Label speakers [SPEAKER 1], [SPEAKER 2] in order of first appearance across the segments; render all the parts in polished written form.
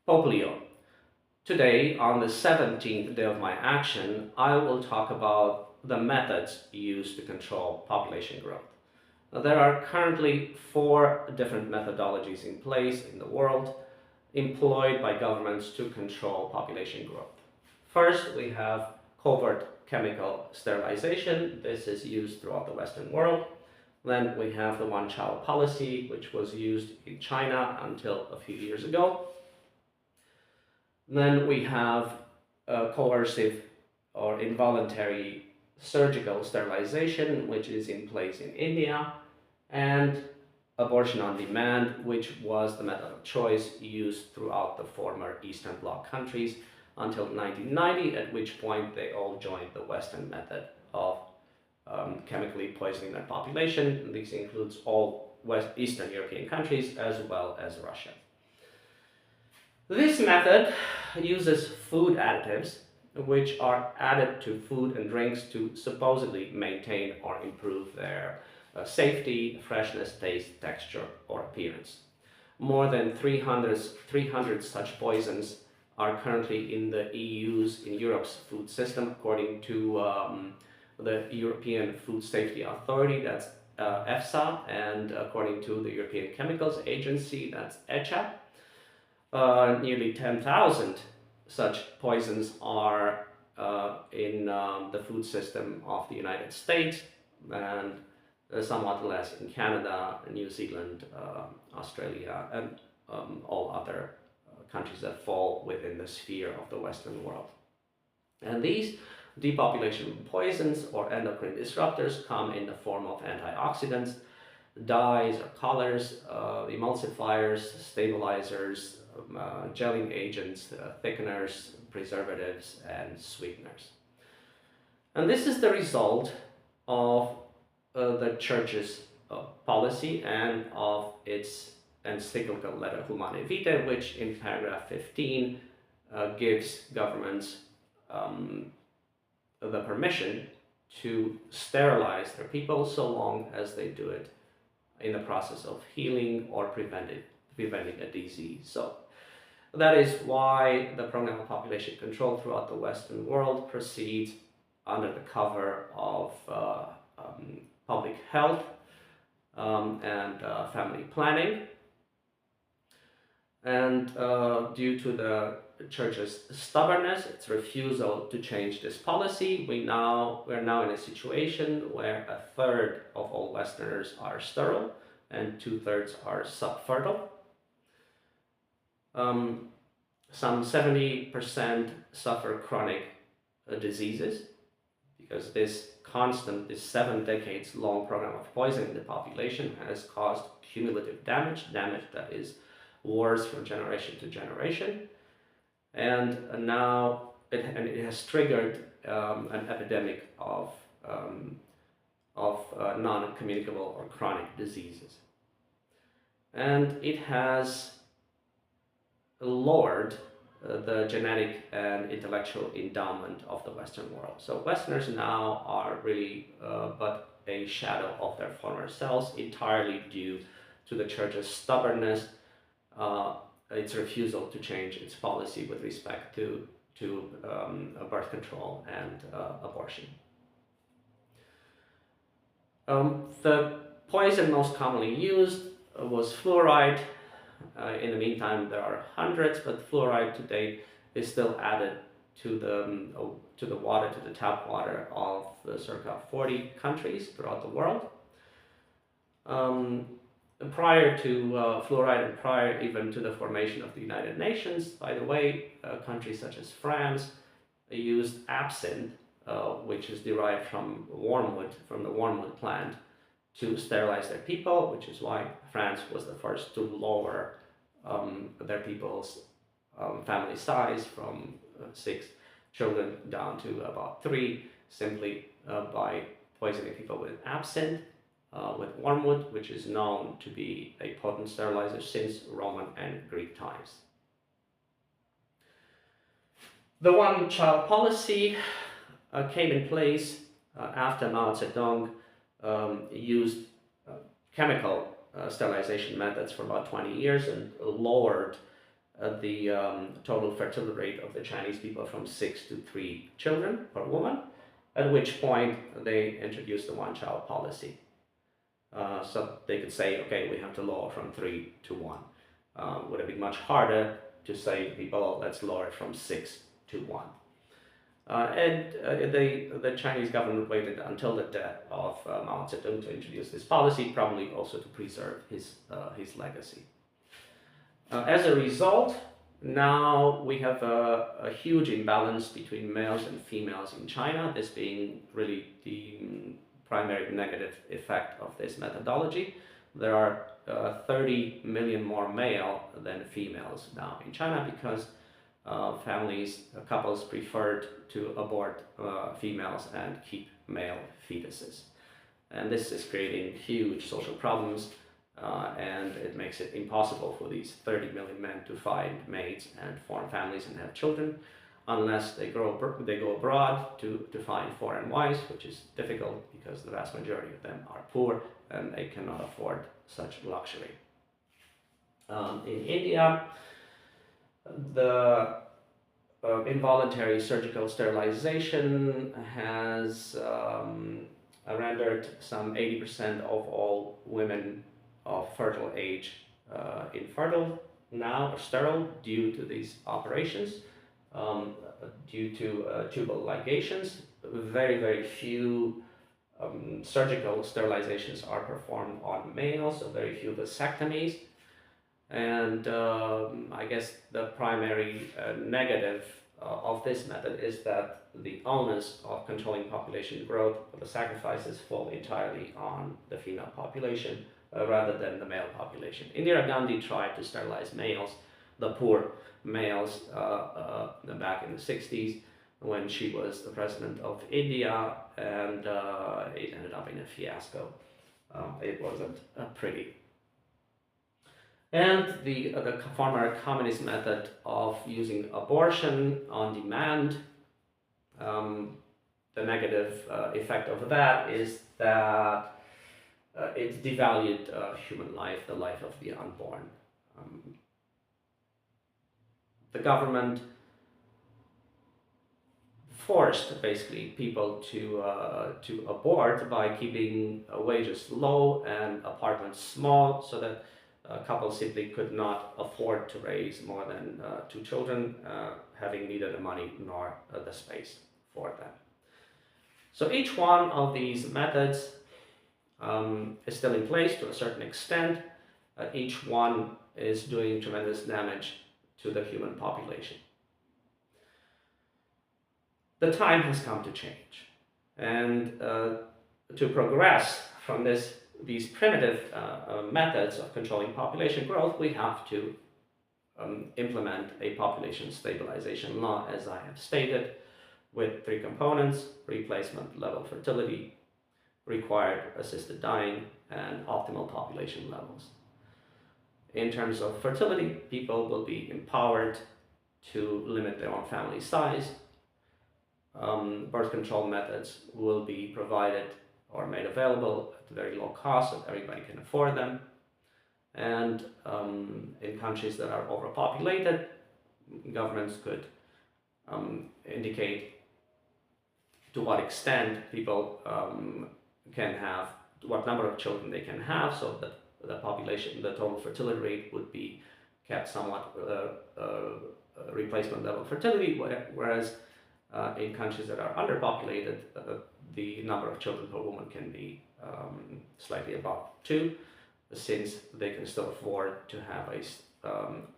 [SPEAKER 1] Poplio. Today, on the 17th day of my action, I will talk about the methods used to control population growth. Now, there are currently 4 different methodologies in place in the world employed by governments to control population growth. First, we have covert chemical sterilization. This is used throughout the Western world. Then we have the one-child policy, which was used in China until a few years ago. Then we have coercive or involuntary surgical sterilization, which is in place in India, and abortion on demand, which was the method of choice used throughout the former Eastern Bloc countries until 1990, at which point they all joined the Western method of chemically poisoning their population. This includes all Eastern European countries as well as Russia. This method uses food additives which are added to food and drinks to supposedly maintain or improve their safety, freshness, taste, texture, or appearance. More than 300 such poisons are currently in the in Europe's food system, according to the European Food Safety Authority, that's EFSA, and according to the European Chemicals Agency, that's ECHA. Nearly 10,000 such poisons are in the food system of the United States, and somewhat less in Canada, New Zealand, Australia, and all other countries that fall within the sphere of the Western world. And these depopulation poisons or endocrine disruptors come in the form of antioxidants, dyes or colors, emulsifiers, stabilizers, gelling agents, thickeners, preservatives, and sweeteners. And this is the result of the Church's policy and of its encyclical Letter Humanae Vitae, which in paragraph 15 gives governments the permission to sterilize their people so long as they do it in the process of healing or preventing a disease. So that is why the program of population control throughout the Western world proceeds under the cover of public health and family planning. And due to the Church's stubbornness, its refusal to change this policy, we're now in a situation where 1/3 of all Westerners are sterile and 2/3 are subfertile. Some 70% suffer chronic diseases because this 7 decades long program of poisoning the population has caused cumulative damage that is worse from generation to generation. And now it has triggered an epidemic of non-communicable or chronic diseases. And it has lowered the genetic and intellectual endowment of the Western world. So Westerners now are really but a shadow of their former selves, entirely due to the Church's stubbornness, its refusal to change its policy with respect to birth control and abortion. The poison most commonly used was fluoride. In the meantime, there are hundreds, but fluoride today is still added to the water, to the tap water of circa 40 countries throughout the world. Prior to fluoride and prior even to the formation of the United Nations, by the way, countries such as France used absinthe, which is derived from the wormwood plant, to sterilize their people, which is why France was the first to lower their people's family size from 6 children down to about 3, simply by poisoning people with absinthe, with wormwood, which is known to be a potent sterilizer since Roman and Greek times. The one-child policy came in place after Mao Zedong used chemical sterilization methods for about 20 years and lowered the total fertility rate of the Chinese people from 6 to 3 children per woman, at which point they introduced the one-child policy. So they could say, okay, we have to lower from 3 to 1. Would have been much harder to say to people, let's lower it from 6 to 1. The Chinese government waited until the death of Mao Zedong to introduce this policy, probably also to preserve his legacy. As a result, now we have a huge imbalance between males and females in China, this being really the primary negative effect of this methodology. There are 30 million more male than females now in China because couples preferred to abort females and keep male fetuses. And this is creating huge social problems, and it makes it impossible for these 30 million men to find mates and form families and have children, unless they go abroad to find foreign wives, which is difficult because the vast majority of them are poor and they cannot afford such luxury. In India, the involuntary surgical sterilization has rendered some 80% of all women of fertile age infertile now, or sterile, due to these operations, due to tubal ligations. Very, very few surgical sterilizations are performed on males, so very few vasectomies. And I guess the primary negative of this method is that the onus of controlling population growth, the sacrifices fall entirely on the female population rather than the male population. Indira Gandhi tried to sterilize males, the poor males, back in the 60s when she was the president of India, and it ended up in a fiasco. It wasn't pretty. And the former communist method of using abortion on demand, the negative effect of that is that it devalued human life, the life of the unborn. The government forced basically people to abort by keeping wages low and apartments small, so that couples simply could not afford to raise more than 2 children, having neither the money nor the space for them. So each one of these methods is still in place to a certain extent. Each one is doing tremendous damage to the human population. The time has come to change, and to progress from these primitive methods of controlling population growth, we have to implement a population stabilization law, as I have stated, with 3 components: replacement level fertility, required assisted dying, and optimal population levels. In terms of fertility, people will be empowered to limit their own family size. Birth control methods will be provided or made available at very low cost so that everybody can afford them. And in countries that are overpopulated, governments could indicate to what extent people can have, what number of children they can have, so that the population, the total fertility rate would be kept somewhat replacement level fertility, whereas in countries that are underpopulated, the number of children per woman can be slightly above 2, since they can still afford to have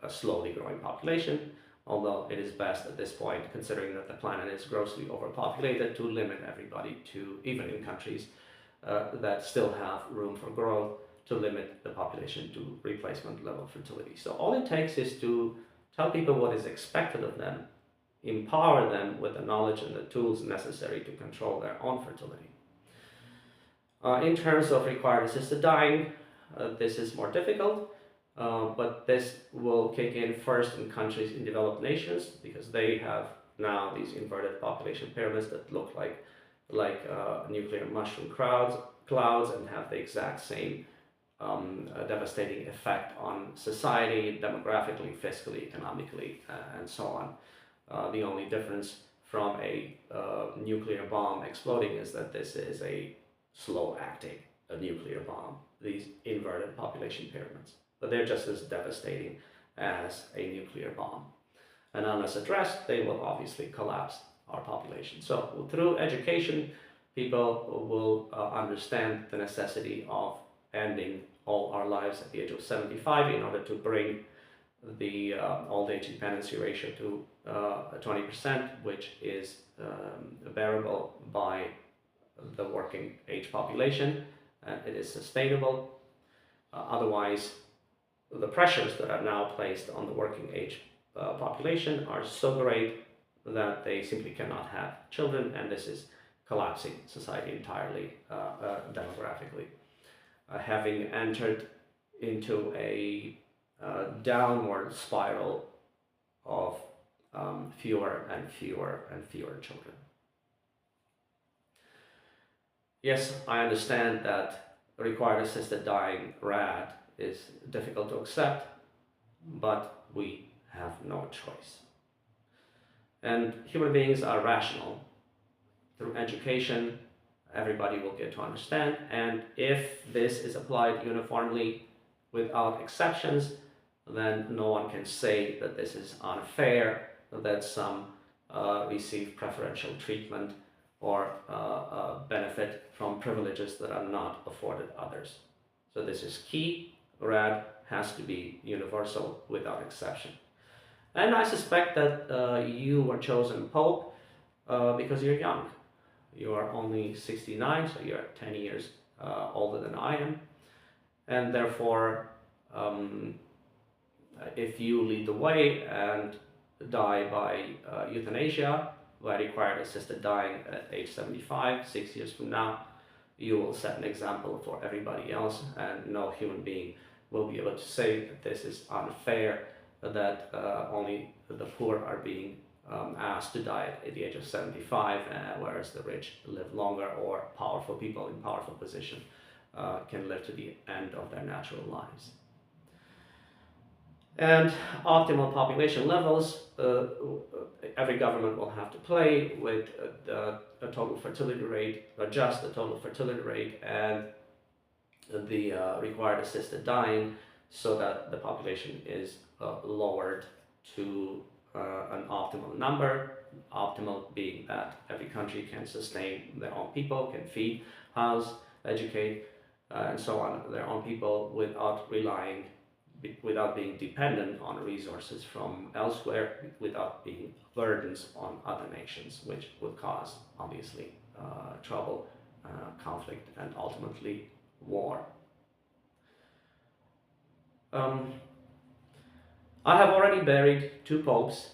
[SPEAKER 1] a slowly growing population, although it is best at this point, considering that the planet is grossly overpopulated, to limit everybody to, even in countries that still have room for growth, to limit the population to replacement level fertility. So all it takes is to tell people what is expected of them, empower them with the knowledge and the tools necessary to control their own fertility. In terms of required assisted dying, this is more difficult, but this will kick in first in countries in developed nations, because they have now these inverted population pyramids that look like nuclear mushroom clouds and have the exact same a devastating effect on society, demographically, fiscally, economically, and so on. The only difference from a nuclear bomb exploding is that this is a slow-acting nuclear bomb, these inverted population pyramids. But they're just as devastating as a nuclear bomb. And unless addressed, they will obviously collapse our population. So through education, people will understand the necessity of ending all our lives at the age of 75 in order to bring the old age dependency ratio to 20%, which is bearable by the working age population, and it is sustainable. Otherwise, the pressures that are now placed on the working age population are so great that they simply cannot have children, and this is collapsing society entirely demographically. Having entered into a downward spiral of fewer and fewer and fewer children. Yes, I understand that required assisted dying RAD is difficult to accept, but we have no choice. And human beings are rational. Through education, everybody will get to understand, and if this is applied uniformly without exceptions, then no one can say that this is unfair, that some receive preferential treatment or benefit from privileges that are not afforded others. So this is key. RAD has to be universal without exception. And I suspect that you were chosen Pope because you're young. You are only 69, so you're 10 years older than I am. And therefore, if you lead the way and die by euthanasia, by required assisted dying at age 75, 6 years from now, you will set an example for everybody else, and no human being will be able to say that this is unfair, that only the poor are being asked to die at the age of 75, whereas the rich live longer, or powerful people in powerful position can live to the end of their natural lives. And optimal population levels, every government will have to play with a total fertility rate, adjust the total fertility rate and the required assisted dying, so that the population is lowered to an optimal number. Optimal being that every country can sustain their own people, can feed, house, educate, and so on, their own people without being dependent on resources from elsewhere, without being burdens on other nations, which would cause, obviously, trouble, conflict, and ultimately war. I have already buried 2 popes.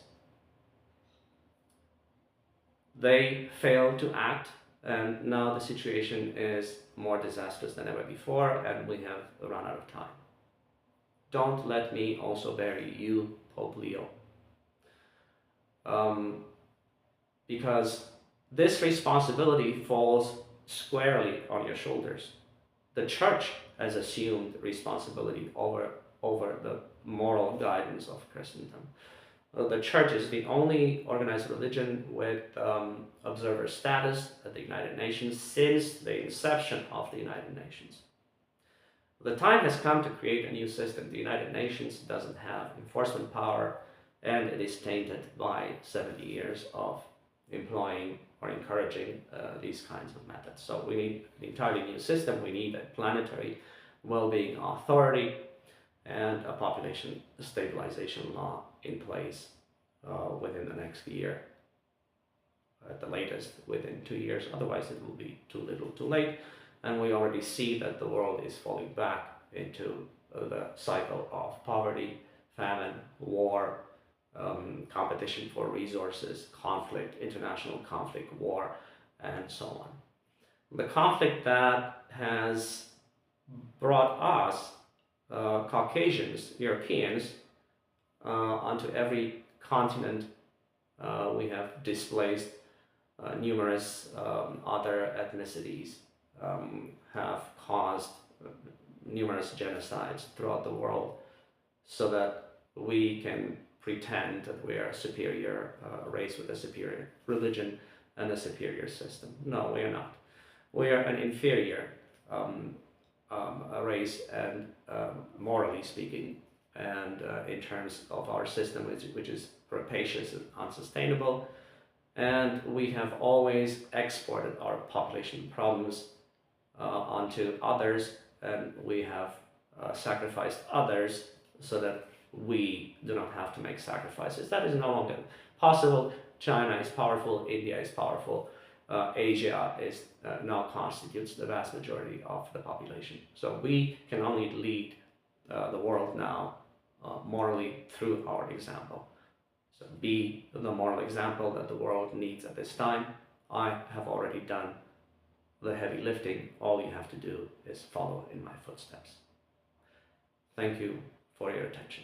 [SPEAKER 1] They failed to act, and now the situation is more disastrous than ever before, and we have run out of time. Don't let me also bury you, Pope Leo. Because this responsibility falls squarely on your shoulders. The Church has assumed responsibility over the moral guidance of Christendom. The Church is the only organized religion with observer status at the United Nations since the inception of the United Nations. The time has come to create a new system. The United Nations doesn't have enforcement power, and it is tainted by 70 years of employing or encouraging these kinds of methods. So we need an entirely new system. We need a planetary well-being authority and a population stabilization law in place within the next year, at the latest within 2 years. Otherwise it will be too little too late, and we already see that the world is falling back into the cycle of poverty, famine, war, competition for resources, conflict, international conflict, war, and so on. The conflict that has brought us Caucasians, Europeans, onto every continent. We have displaced numerous other ethnicities, have caused numerous genocides throughout the world so that we can pretend that we are a superior race with a superior religion and a superior system. No, we are not. We are an inferior race, and morally speaking, and in terms of our system, which is rapacious and unsustainable. And we have always exported our population problems onto others, and we have sacrificed others so that we do not have to make sacrifices. That is no longer possible. China is powerful, India is powerful, Asia is now constitutes the vast majority of the population. So we can only lead the world now morally through our example. So be the moral example that the world needs at this time. I have already done the heavy lifting. All you have to do is follow in my footsteps. Thank you for your attention.